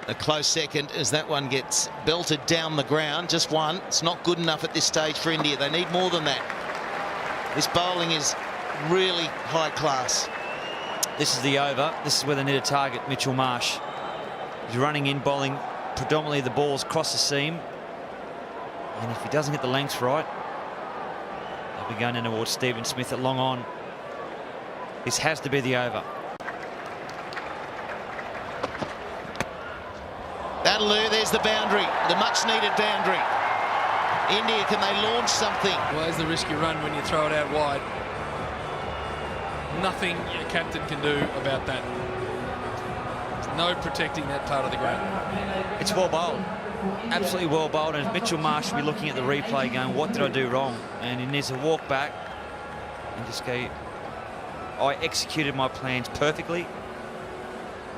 a close second as that one gets belted down the ground. Just one. It's not good enough at this stage for India. They need more than that. This bowling is really high class. This is the over. This is where they need a target. Mitchell Marsh. He's running in, bowling predominantly the balls across the seam. And if he doesn't get the lengths right, they'll be going in towards Stephen Smith at long on. This has to be the over. That'll do. There's the boundary, the much-needed boundary. India, can they launch something? Where's the risk you run when you throw it out wide? Nothing your captain can do about that. No protecting that part of the ground. It's well bowled. Absolutely well bowled. And Mitchell Marsh will be looking at the replay going, what did I do wrong? And he needs to walk back and just go, I executed my plans perfectly.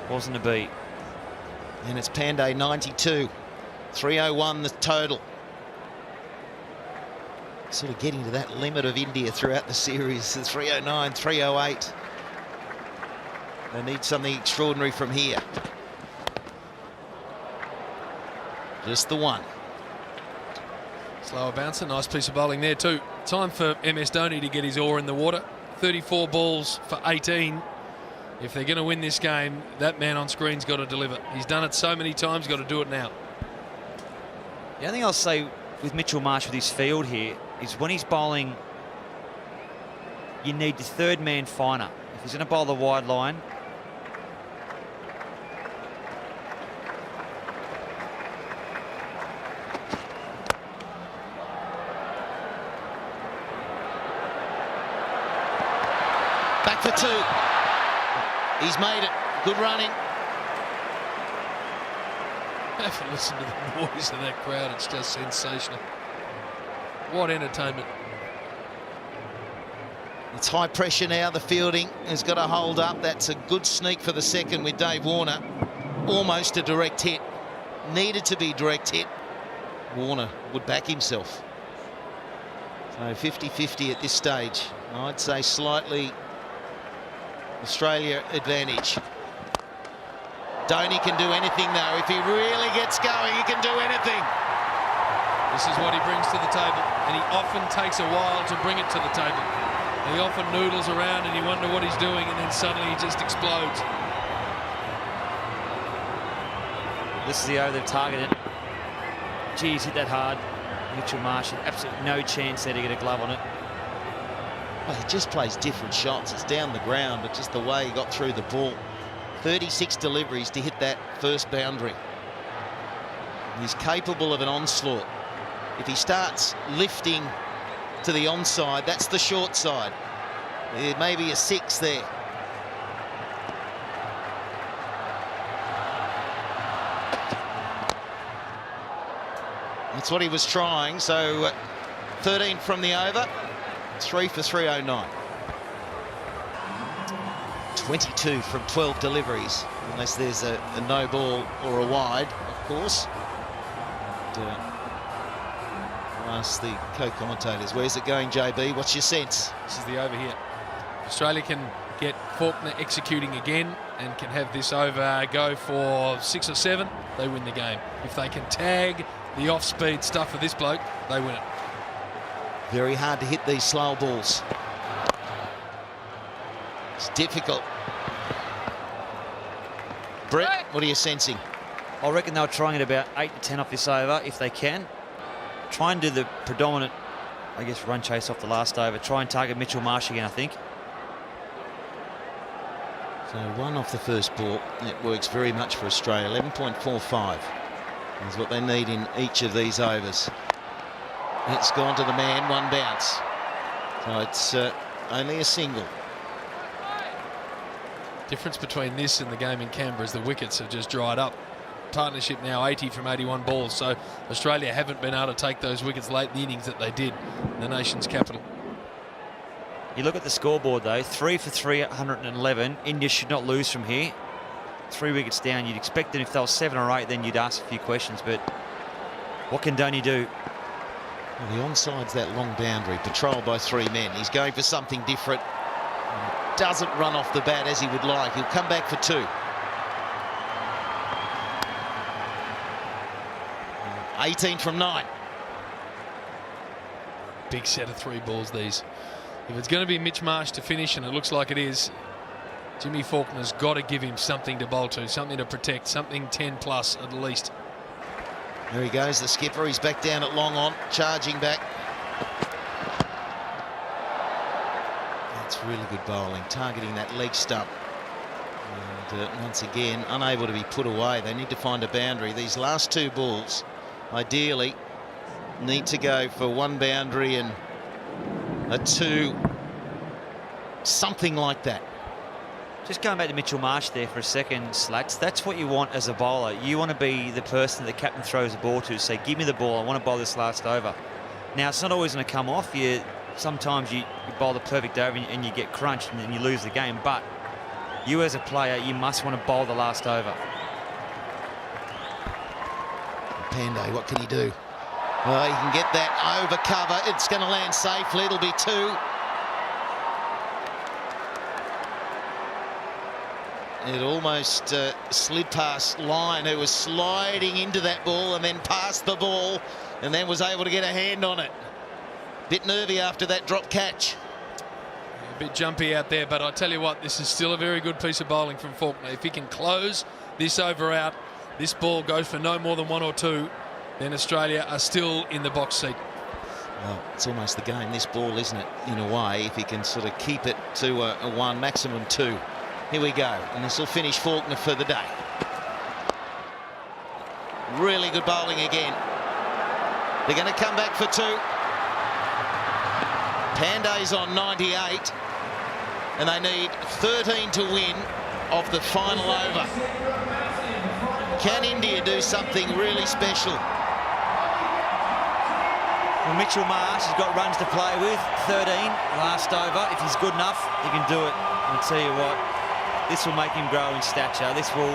Wasn't a beat. And it's Pandey 92. 301 the total. Sort of getting to that limit of India throughout the series. 309, 308. They need something extraordinary from here. Just the one. Slower bouncer, nice piece of bowling there too. Time for MS Dhoni to get his oar in the water. 34 balls for 18. If they're going to win this game, that man on screen's got to deliver. He's done it so many times, got to do it now. The only thing I'll say with Mitchell Marsh with his field here is when he's bowling, you need the third man finer. If he's going to bowl the wide line, back for two. He's made it. Good running. Have to listen to the noise of that crowd. It's just sensational. What entertainment. It's high pressure now. The fielding has got to hold up. That's a good sneak for the second with Dave Warner. Almost a direct hit. Needed to be direct hit. Warner would back himself. So 50-50 at this stage. I'd say slightly Australia advantage. Dhoni can do anything though. If he really gets going, he can do anything. This is what he brings to the table, and he often takes a while to bring it to the table. And he often noodles around and you wonder what he's doing, and then suddenly he just explodes. this is the over they've targeted. Geez, hit that hard. Mitchell Marsh, absolutely no chance there to get a glove on it. Well, he just plays different shots. It's down the ground, but just the way he got through the ball. 36 deliveries to hit that first boundary. He's capable of an onslaught. If he starts lifting to the onside, that's the short side. There may be a 6 there. That's what he was trying. So 13 from the over, 3 for 309. 22 from 12 deliveries, unless there's a no ball or a wide, of course. I'll ask the co-commentators, where's it going, JB? What's your sense? This is the over here. Australia can get Faulkner executing again and can have this over go for 6 or 7. They win the game. If they can tag the off-speed stuff of this bloke, they win it. Very hard to hit these slow balls. It's difficult. Brett, what are you sensing? I reckon they'll try and get about 8 to 10 off this over if they can. Try and do the predominant, I guess, run chase off the last over. Try and target Mitchell Marsh again, I think. So 1 off the first ball. It works very much for Australia. 11.45 is what they need in each of these overs. It's gone to the man, 1 bounce. So it's only a single. Difference between this and the game in Canberra is the wickets have just dried up. Partnership now 80 from 81 balls, so Australia haven't been able to take those wickets late in the innings that they did in the nation's capital. You look at the scoreboard though, 3 for 311. India should not lose from here. 3 wickets down. You'd expect that if they were 7 or 8, then you'd ask a few questions, but what can Dhoni do? Well, the onside's that long boundary, patrolled by 3 men. He's going for something different. Doesn't run off the bat as he would like. He'll come back for 2. 18 from 9. Big set of 3 balls, these. If it's going to be Mitch Marsh to finish, and it looks like it is, Jimmy Faulkner's got to give him something to bowl to, something to protect, something 10 plus at least. There he goes, the skipper. He's back down at long on, charging back. That's really good bowling, targeting that leg stump. And once again, unable to be put away. They need to find a boundary. These last 2 balls, ideally, need to go for 1 boundary and a 2, something like that. Just going back to Mitchell Marsh there for a second, Slats, that's what you want as a bowler. You want to be the person that the captain throws the ball to, say, give me the ball, I want to bowl this last over. Now, it's not always going to come off. Sometimes you bowl the perfect over and you get crunched and then you lose the game, but you as a player, you must want to bowl the last over. Pandey, what can he do? Well, he can get that over cover. It's going to land safely. It'll be 2. It almost slid past Lyon, who was sliding into that ball and then passed the ball and then was able to get a hand on it. Bit nervy after that drop catch. A bit jumpy out there, but I tell you what, this is still a very good piece of bowling from Faulkner. If he can close this over out, this ball goes for no more than 1 or 2, then Australia are still in the box seat. Well, it's almost the game, this ball, isn't it, in a way, if he can sort of keep it to a 1, maximum 2. Here we go, and this will finish Faulkner for the day. Really good bowling again. They're going to come back for 2. Pandey's on 98, and they need 13 to win of the final over. Can India do something really special? Well, Mitchell Marsh has got runs to play with, 13 last over. If he's good enough, he can do it. I'll tell you what, this will make him grow in stature. This will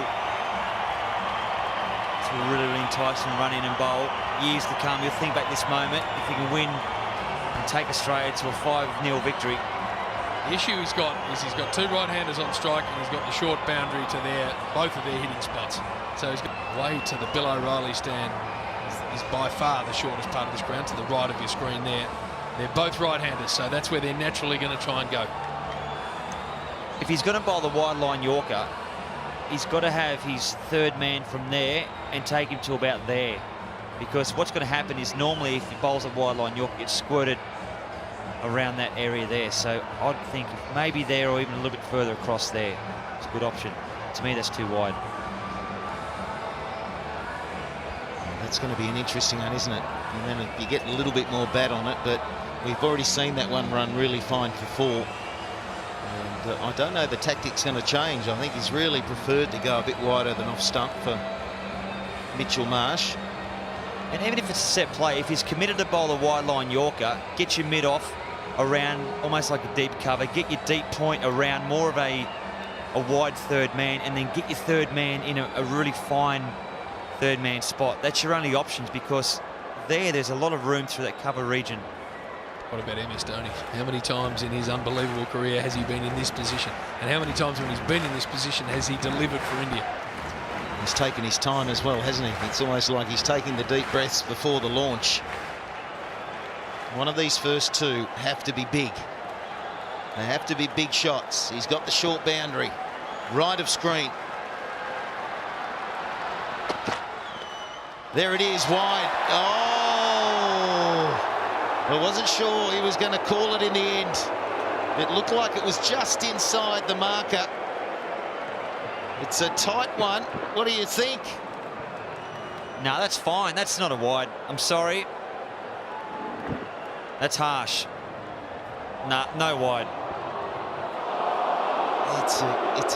really entice him, run in and bowl. Years to come, you'll think back this moment, if he can win and take Australia to a 5-0 victory. The issue he's got is he's got 2 right-handers on strike and he's got the short boundary to both of their hitting spots. So he's got way to the Bill O'Reilly stand. Is by far the shortest part of this ground, to the right of your screen there. They're both right-handers, so that's where they're naturally going to try and go. If he's going to bowl the wide line Yorker, he's got to have his 3rd man from there and take him to about there. Because what's going to happen is normally if he bowls a wide line Yorker, it's squirted around that area there. So I'd think if maybe there or even a little bit further across there. It's a good option. To me, that's too wide. That's going to be an interesting one, isn't it? And then you get a little bit more bat on it, but we've already seen that one run really fine for 4. And I don't know the tactic's going to change. I think he's really preferred to go a bit wider than off stump for Mitchell Marsh. And even if it's a set play, if he's committed to bowl a wide line Yorker, get your mid off around almost like a deep cover, get your deep point around more of a wide 3rd man, and then get your 3rd man in a really fine 3rd man spot. That's your only options, because there's a lot of room through that cover region. What about MS Dhoni? How many times in his unbelievable career has he been in this position? And how many times when he's been in this position has he delivered for India? He's taken his time as well, hasn't he? It's almost like he's taking the deep breaths before the launch. One of these first 2 have to be big. They have to be big shots. He's got the short boundary, right of screen. There it is, wide. Oh! I wasn't sure he was going to call it in the end. It looked like it was just inside the marker. It's a tight one. What do you think? No, that's fine. That's not a wide. I'm sorry. That's harsh. Nah, no wide. It's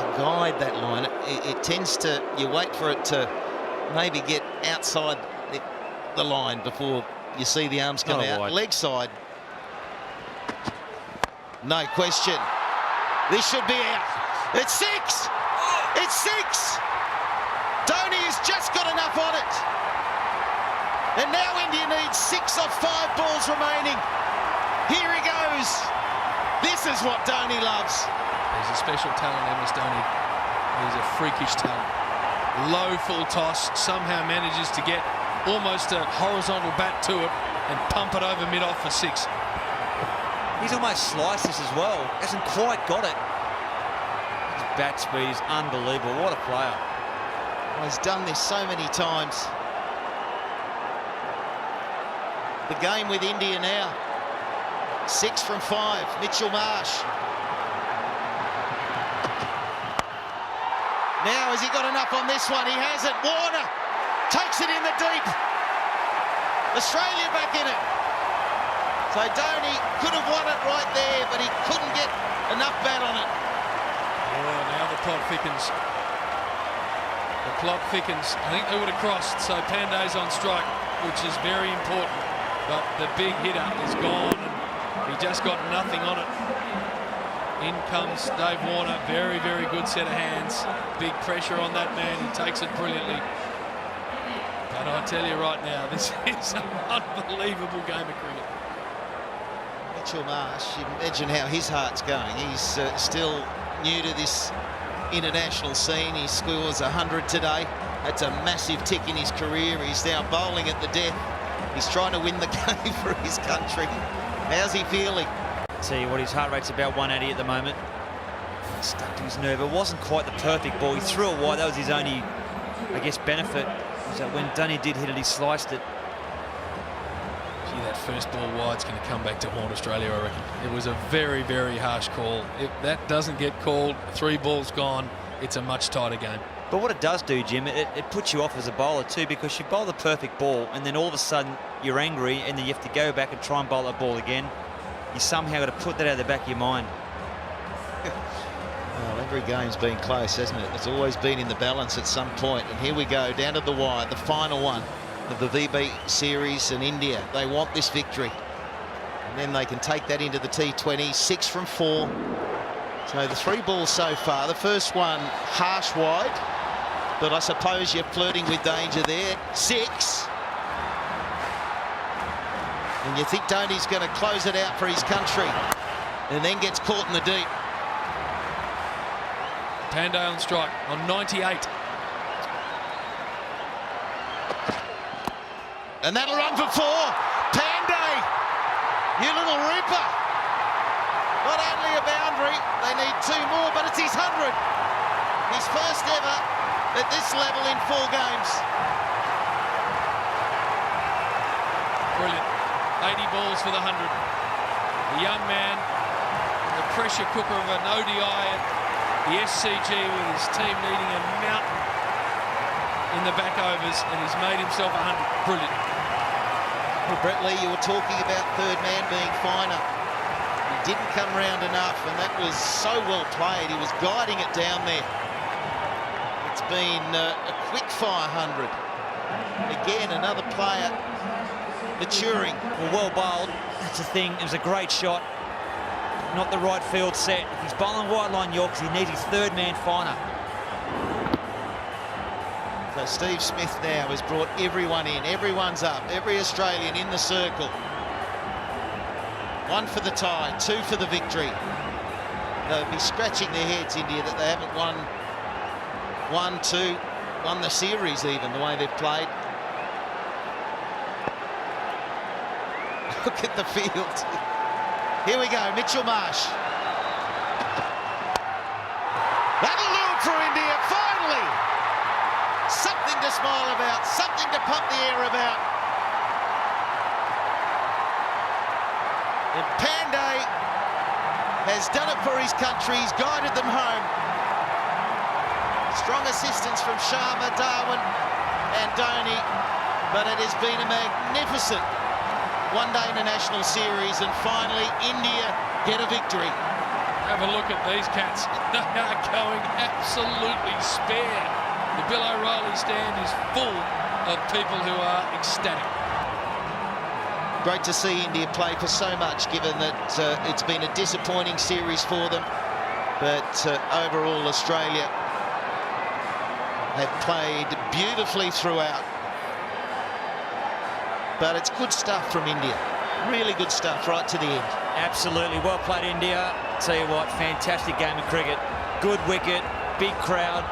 a guide, that line. It tends to, you wait for it to maybe get outside the line before you see the arms come out. Leg side. No question. This should be out. It's 6! It's 6! Dhoni has just got enough on it. And now India needs 6 of 5 balls remaining. Here he goes. This is what Dhoni loves. He's a special talent, MS Dhoni. He's a freakish talent. Low full toss, somehow manages to get almost a horizontal bat to it and pump it over mid-off for 6. He's almost sliced this as well. Hasn't quite got it. His bat speed is unbelievable. What a player. Well, he's done this so many times. The game with India now. 6 from 5. Mitchell Marsh. Now, has he got enough on this one? He hasn't. Warner takes it in the deep. Australia back in it. So Dhoni could have won it right there, but he couldn't get enough bat on it. Oh, now the plot thickens. The plot thickens. I think they would have crossed, so Pandey's on strike, which is very important. But the big hitter is gone, and he just got nothing on it. In comes Dave Warner. Very, very good set of hands. Big pressure on that man. He takes it brilliantly. But I tell you right now, this is an unbelievable game of cricket. Mitchell Marsh, you imagine how his heart's going. He's still new to this international scene. He scores 100 today. That's a massive tick in his career. He's now bowling at the death. He's trying to win the game for his country. How's he feeling? Tell you what, his heart rate's about 180 at the moment. Stuck to his nerve. It wasn't quite the perfect ball. He threw it wide. That was his only, I guess, benefit. Was that when Dhoni did hit it, he sliced it. Gee, that first ball wide's going to come back to haunt Australia, I reckon. It was a very, very harsh call. If that doesn't get called, 3 balls gone, it's a much tighter game. But what it does do, Jim, it puts you off as a bowler too, because you bowl the perfect ball and then all of a sudden you're angry and then you have to go back and try and bowl that ball again. You somehow got to put that out of the back of your mind. Well, every game's been close, hasn't it? It's always been in the balance at some point. And here we go, down to the wire, the final one of the VB series, and India. They want this victory. And then they can take that into the T20. 6 from 4. So the 3 balls so far. The first one, harsh wide. But I suppose you're flirting with danger there. 6. And you think Dhoni's going to close it out for his country. And then gets caught in the deep. Pandey on strike on 98. And that'll run for 4. Pandey, you little ripper. Not only a boundary, they need 2 more, but it's his 100. His first ever at this level in 4 games. Brilliant. 80 balls for the 100. The young man, the pressure cooker of an ODI at the SCG with his team needing a mountain in the back overs, and he's made himself 100. Brilliant. Well, Brett Lee, you were talking about third man being finer. He didn't come round enough, and that was so well played. He was guiding it down there. It's been a quick-fire 100. Again, another player maturing. Well bowled. That's the thing. It was a great shot. Not the right field set. If he's bowling wide line Yorks, he needs his third man finer. So Steve Smith now has brought everyone in. Everyone's up. Every Australian in the circle. 1 for the tie, 2 for the victory. They'll be scratching their heads, India, that they haven't won 1, 2, won the series even, the way they've played. Look at the field. Here we go, Mitchell Marsh. That'll do it for India, finally. Something to smile about, something to pump the air about. And Pandey has done it for his country. He's guided them home. Strong assistance from Sharma, Dhawan and Dhoni, but it has been a magnificent one-day international series, and finally India get a victory. Have a look at these cats. They are going absolutely spare. The Bill O'Reilly stand is full of people who are ecstatic. Great to see India play for so much, given that it's been a disappointing series for them. But overall, Australia have played beautifully throughout. But it's good stuff from India. Really good stuff right to the end. Absolutely. Well played, India. Tell you what, fantastic game of cricket. Good wicket, big crowd.